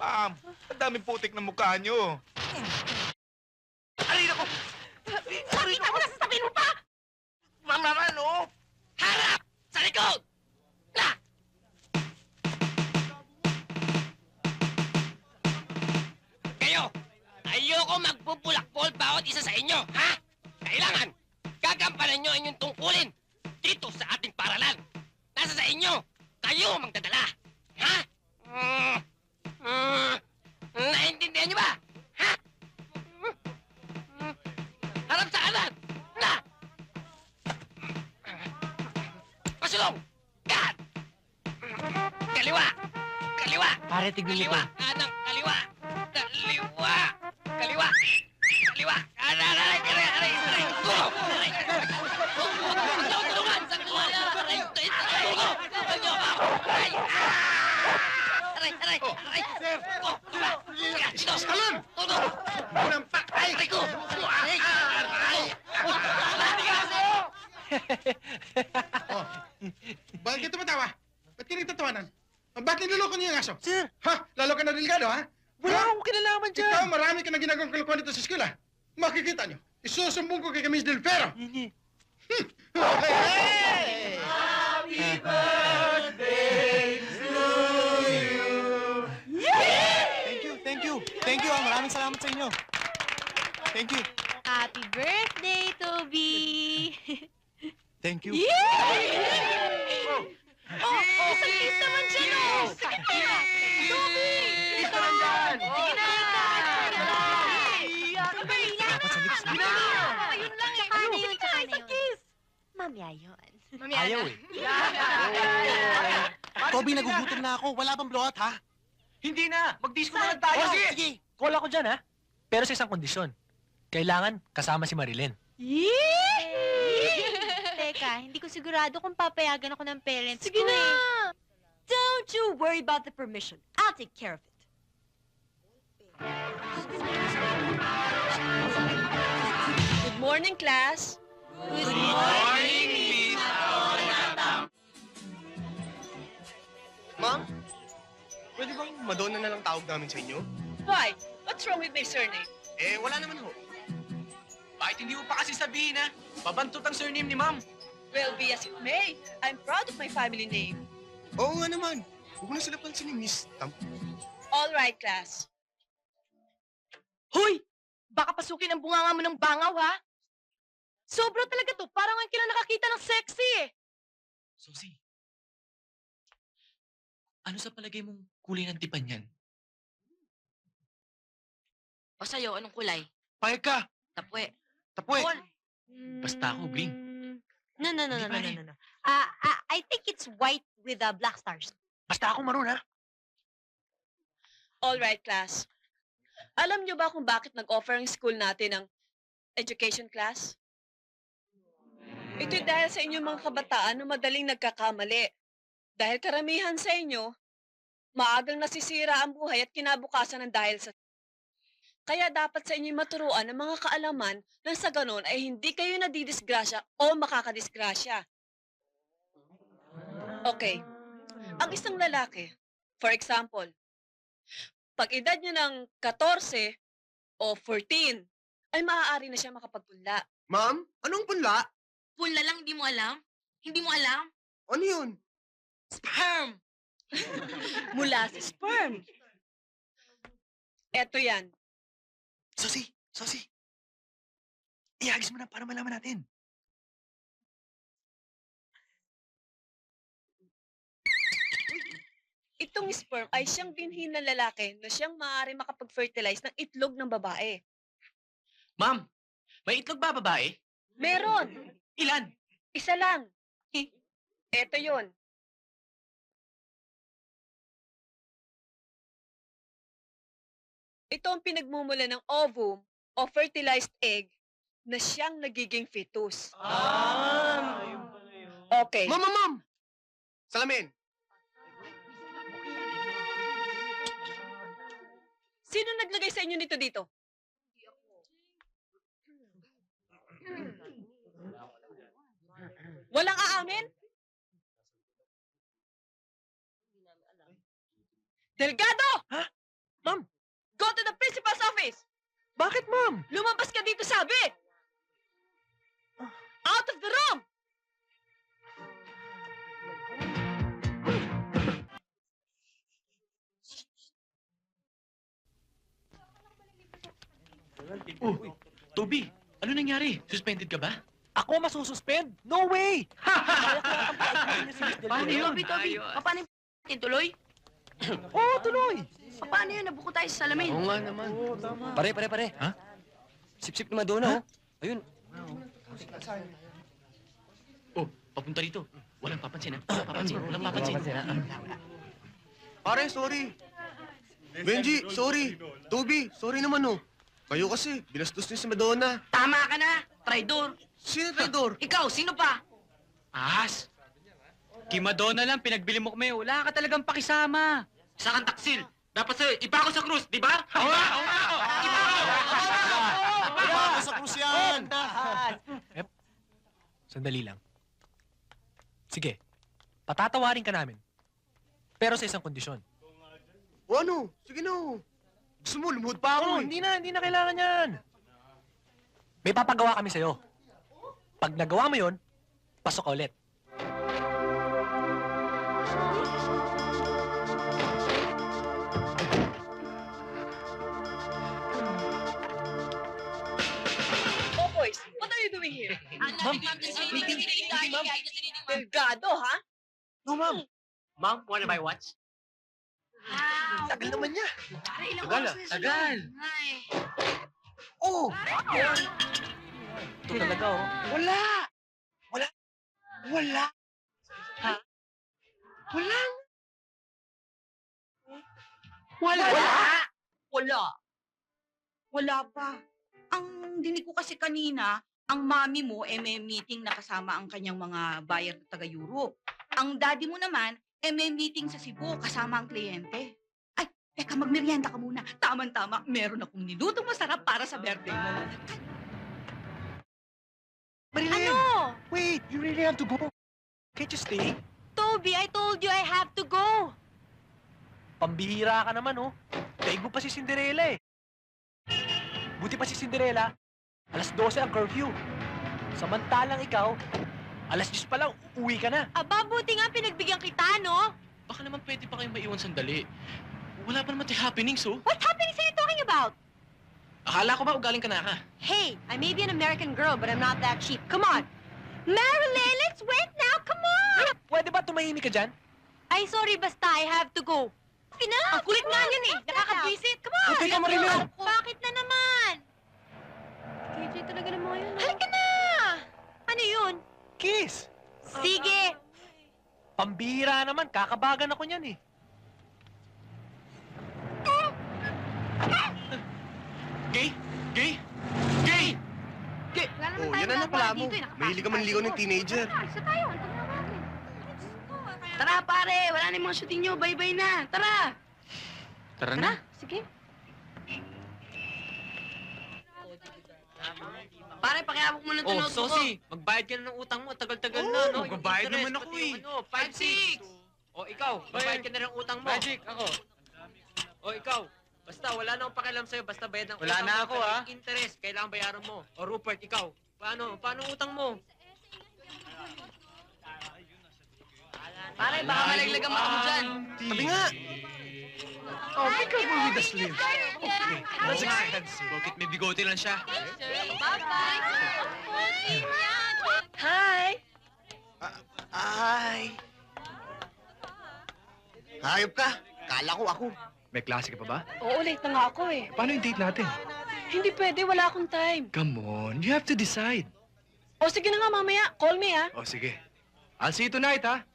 Ma'am, ang daming putik ng mukha nyo. Aray ako! Nakita mo na sasabihin mo pa! Ma'am naman, oh! Harap! Sa likod! Na! Kayo! Ayoko magbubulakbol bawat isa sa inyo, ha? Kailangan, gagampanan nyo ang inyong tungkulin dito sa ating paralan. Nasa sa inyo, kayo ang magdadala. Ha? Naintindihan nyo ba? Ha? Harap sa kanan! Na! Pasulong! Gat! Kaliwa! Kaliwa! Pare, tignan mo Kaliwa! to. Kanan! Kaliwa! Kaliwa! Kaliwa! Kaliwa! Kanan! Aray! Aray! Aray! Aray! Tulo! Aray! Tulungan! Sa kuha! Aray! Tulo! Tulungan! Aray! Aray! Aray! Aray! Sir! Tulo! Dito! Talon! Tulo! Unampak! Ay! Aray ko! Aray! Aray! Oh. Bakit ka tumatawa? Ba't ka nagtatawanan? Ba't niloloko niyo yung aso? Sir, Ha? Lalo ka na delikado, ha? wala akong kinalaman dyan. Ikaw, marami ka na ginagawang kalokohan dito sa eskwela. Makikita niyo. Isusumbong ko kay Miss Del Ferro. Hindi. Hey! Thank you, thank you. Thank you, maraming salamat sa inyo. Thank you. Happy birthday, Toby! Thank you. Isang kiss naman dyan, oh! Toby! Ito lang dyan! Sige na! Sandali lang! Dapat sa lips na. Ayun lang eh! Tsaka na yun, tsaka na yun. Mamaya yun. Ayaw eh. Toby, nagugutom na ako. Wala bang blowout, ha? Hindi na! Mag-disco na lang tayo! Oh, sige. Call ako dyan, ha? Pero sa isang kondisyon. Kailangan kasama si Marilyn. Teka, hindi ko sigurado kung papayagan ako ng parents Sige ko na! eh. Don't you worry about the permission. I'll take care of it. Good morning, class. Good morning, Miss Ma'am? Pwede bang Madonna na lang tawag namin sa inyo? Why? What's wrong with my surname? Eh, wala naman ho. Bakit hindi mo pa kasi sabihin, ha? Babantot ang surname ni ma'am. Well, be as it may. I'm proud of my family name. Oo nga naman. Huwag mo na sila pansinin, Miss Tam. All right, class. Hoy! Baka pasukin ang bunganga mo ng bangaw, ha? Sobra talaga to. Parang ang kina nakakita ng sexy, eh. Susi, ano sa palagay mong kulay ng tipan yan? O sa'yo, anong kulay? Payag ka! Tapwe. Tapwe! Basta ako, green. No, no, no, Hindi no, no, pare. no, no. I think it's white with black stars. Basta ako maroon, ha? All right, class. Alam niyo ba kung bakit nag-offer ang school natin ng education class? Ito'y dahil sa inyong mga kabataan na madaling nagkakamali. Dahil karamihan sa inyo, maagang nasisira ang buhay at kinabukasan ng dahil sa... Kaya dapat sa inyo'y maturuan ng mga kaalaman nang sa ganon ay hindi kayo nadidisgrasya o makakadisgrasya. Okay. Ang isang lalaki, for example, pag edad niya ng 14 o 14, ay maaari na siya makapagpunla. Ma'am, anong punla? Punla lang, hindi mo alam? Hindi mo alam? Ano yun? Sperm! Mula sa sperm. Eto yan. Susi, Susi. Ihagis mo na para malaman natin. Itong sperm ay siyang binhi ng lalaki na siyang maaari makapag-fertilize ng itlog ng babae. Ma'am, may itlog ba babae? Meron! Ilan? Isa lang. Eto yun. Ito ang pinagmumula ng ovum o fertilized egg na siyang nagiging fetus. Okay. Ma'am! Salamin! Sino naglagay sa inyo nito dito? Walang aamin? Delgado! Ha? Ma'am? Go to the principal's office! Bakit, ma'am? Lumabas ka dito, sabi! Out of the room! Oh, Toby, ano nangyari? Suspended ka ba? Ako masususpend? No way! Paano yun? Toby, paano yung tuloy? Oo, tuloy! Paano yun? Nabuko tayo sa salamin. Oo nga naman. Pare. Ha? Sip-sip na Madonna, oh. Ayun. Oh, papunta rito. Walang papansin, ha? Walang papansin. Pare, sorry. Benji, sorry. Toby, sorry naman oh. Kayo kasi, binastos niyo si Madonna. Tama ka na, traidor. Sino traidor? Ikaw, sino pa? Ahas! Kay Madonna lang, pinagbili mo kami. Wala ka talagang pakisama. Isa kang taksil. Dapat sa'yo, iba ako sa krus, di ba? Sa krus yan! Sandali lang. Sige, patatawarin ka namin. Pero sa isang kondisyon. O ano? Sige na oh. Gusto mo, lumuhod pa ako eh. Hindi na kailangan yan. May papagawa kami sa'yo. Pag nagawa mo yon, pasok ka ulit. Oh, boys, what are you doing here? Delgado, ha? No, ma'am. Ma'am, wanna buy watch? Tagal naman niya. Tagal ah, tagal. Oh! Ito talaga, oh. Wala! Wala pa. Ang dinig ko kasi kanina, ang mami mo may meeting na kasama ang kanyang mga buyer na taga-Europe. Ang daddy mo naman, may meeting sa Cebu kasama ang kliyente. Ay, teka, magmerienda ka muna. Tama-tama, meron akong nilutong masarap para sa birthday mo. Marilyn! Ano? Wait, you really have to go. Can't you stay? Toby, I told you I have to go. Pambihira ka naman, oh. Daig mo pa si Cinderella, eh. Buti pa si Cinderella, alas 12 ang curfew. Samantalang ikaw, alas 10 pa lang, uwi ka na. Aba, buti nga pinagbigyan kita, no? Baka naman pwede pa kayong maiwan sandali. Wala pa naman tayo happenings, oh. What happenings are you talking about? Akala ko ba ugaling ka na ka? Hey, I may be an American girl, but I'm not that cheap. Come on. Marilyn, let's wait now. Come on. Pwede ba tumahimik ka dyan? Ay, sorry, basta. I have to go. Ang kulit nga yan eh. Nakakabwisit. Come on. Okay ka, Marilyn. Bakit na naman? KJ talaga naman ngayon. Halika na. Ano yun? Kiss! Sige. Pambihira naman, kakabagan ako niyan, eh. Gay? Oh, yan na pala mo. Mahilig ka manligaw ng teenager. Isa tayo. Tara, pare. Wala na yung mga shooting nyo. Bye-bye na. Tara. Tara na. Sige. Pare, pakiabok mo ng Oh, tunog ko. Sosi, magbayad ka na ng utang mo. Tagal-tagal na, no? Yung magbabayad interest, naman ako, pati yung eh. Ano, 5-6. O, ikaw, magbayad ka na ng utang mo. Magic, ako. O, ikaw, basta wala na akong pakialam sa'yo. Basta bayad ng Wala utang na mo. ako, pero ah. yung interest, kailangan bayaran mo. O, Rupert, ikaw, paano utang mo? Pare, baka malaglag ang mata mo dyan. Sabi nga! Oh, be careful with the sleeve. Okay, that's expensive. Bakit may bigote lang siya? Hi! Ay! Hayop ka! Kala ko ako. May klase ka pa ba? Oo, late na nga ako eh. Paano yung date natin? Hindi pwede, wala akong time. Come on, you have to decide. O sige na nga mamaya, call me ha. Oh, sige. I'll see you tonight, ha?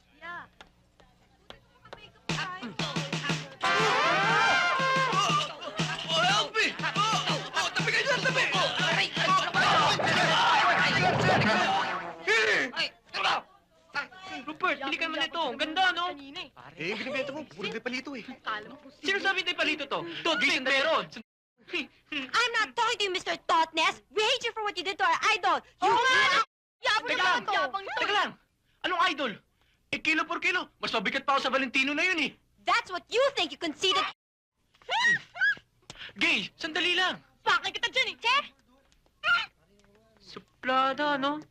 Oh, help me! Oh, tabi ka dyan, tabi! Ay, tara! Rupert, hindi ka naman ito. Ang ganda, no? Eh, yung binibenta mo, puro de palito eh. Sino sabi tayo palito to? Toothpaste meron. I'm not talking to you, Mr. Thoughtness. We hate you for what you did to our idol. You Teka lang, teka lang. Anong idol? Eh, kilo por kilo. Mas mabigat pa ako sa Valentino na yun eh. That's what you think, you conceited... Gay, sandali lang. Bakit kita dyan eh, Che? Suplada, no?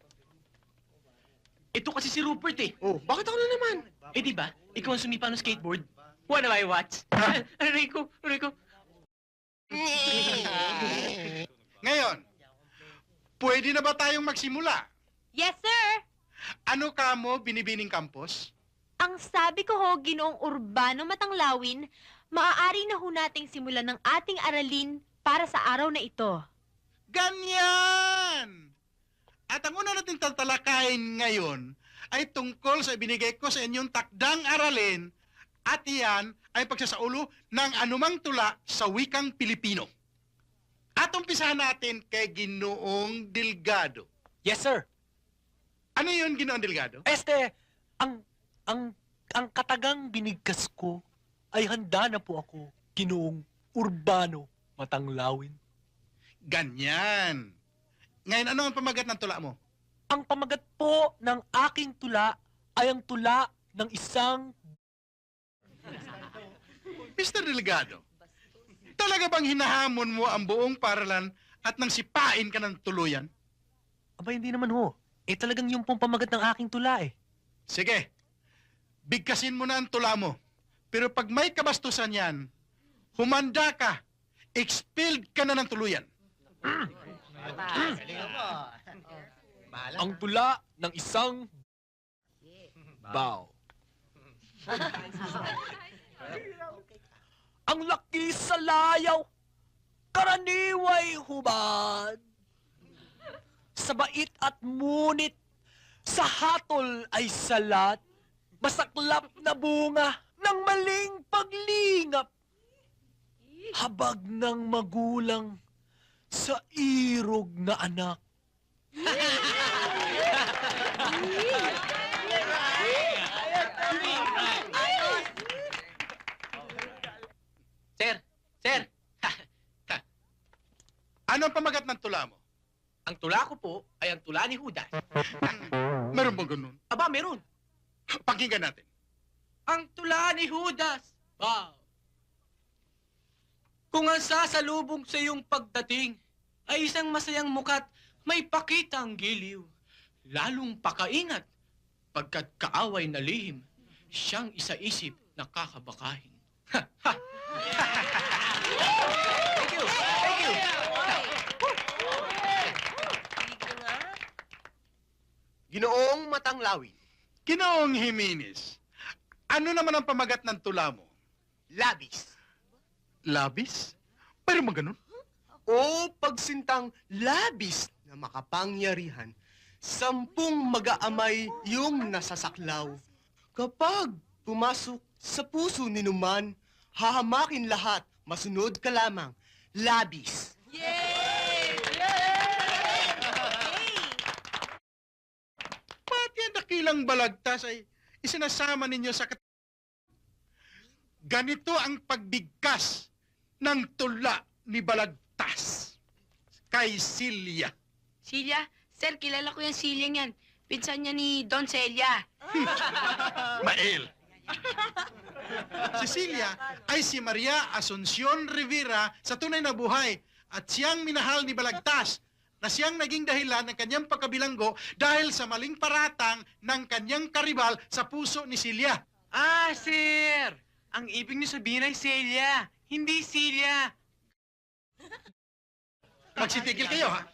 Ito kasi si Rupert eh. Oh, bakit ako na naman? Eh, di ba? Ikaw ang sumipa ng skateboard. Wanna buy watch? Aray ko. Ngayon, pwede na ba tayong magsimula? Yes, sir. Ano ka mo, Binibining Campos? Ang sabi ko ho, Ginoong Urbano Matanglawin, maaari na ho nating simulan ng ating aralin para sa araw na ito. Ganyan! At ang una nating tatalakayin ngayon ay tungkol sa ibinigay ko sa inyong takdang aralin at iyan ay pagsasaulo ng anumang tula sa wikang Pilipino. At umpisahan natin kay Ginoong Delgado. Yes, sir. Ano yun, Ginoong Delgado? Ang katagang binigkas ko ay handa na po ako, Ginoong Urbano Matanglawin. Ganyan. Ngayon, ano ang pamagat ng tula mo? Ang pamagat po ng aking tula ay ang tula ng isang... Mr. Delgado, talaga bang hinahamon mo ang buong paralan at nang sipain ka ng tuluyan? Aba, hindi naman ho. Eh, talagang yung pong pamagat ng aking tula eh. Sige, bigkasin mo na ang tula mo. Pero pag may kabastusan yan, humanda ka, expelled ka na ng tuluyan. Ang tula ng isang... Bow. Ang laki sa layaw, karaniway hubad. Sa bait at munit, sa hatol ay salat, masaklap na bunga ng maling paglingap. Habag ng magulang sa irog na anak. Sir. Ano ang pamagat ng tula mo? Ang tula ko po ay ang tula ni Judas. Meron bang ganun? Aba, meron. Pakinggan natin. Ang tula ni Judas. Wow. Kung ang sasalubong sa iyong pagdating ay isang masayang mukat, may pakita ang giliw. Lalong pakaingat, pagkat kaaway na lihim, siyang isa-isip na kakabakahin. Thank you. Ginoong Matanglawin. Ginoong Jimenez, ano naman ang pamagat ng tula mo? Labis. Labis? Meron bang ganun? O pagsintang labis na makapangyarihan, 10 mag-aamay yung nasasaklaw. Kapag pumasok sa puso ni Numan, hahamakin lahat, masunod ka lamang. Labis. Pati ang dakilang balagtas ay isinasama ninyo sa Ganito ang pagbigkas ng tula ni Balagtas kay Silya. Silya? Sir, kilala ko yung Silya yan. Pinsan niya ni Don Celia. Mael. Si Silya ay si Maria Asuncion Rivera sa tunay na buhay at siyang minahal ni Balagtas na siyang naging dahilan ng kanyang pagkabilanggo dahil sa maling paratang ng kanyang karibal sa puso ni Silya. Ah, sir! Ang ibig niyo sabihin ay Celia, hindi Silya. Magsitigil kayo, ha?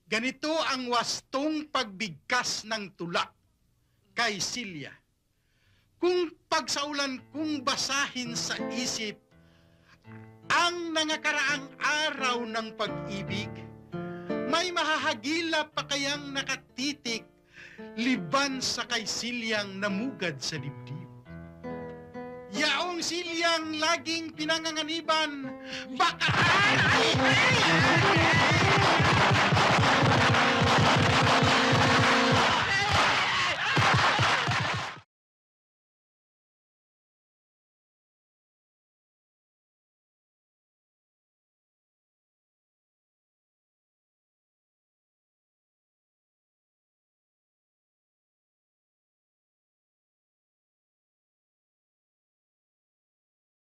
Ganito ang wastong pagbigkas ng tula kay Silya. Kung pagsaulan kung basahin sa isip ang nangakaraang araw ng pag-ibig, may mahahagilap pa kayang nakatitik liban sa kay Silyang namugad sa dibdib. Yaong Silyang laging pinanganganiban, baka...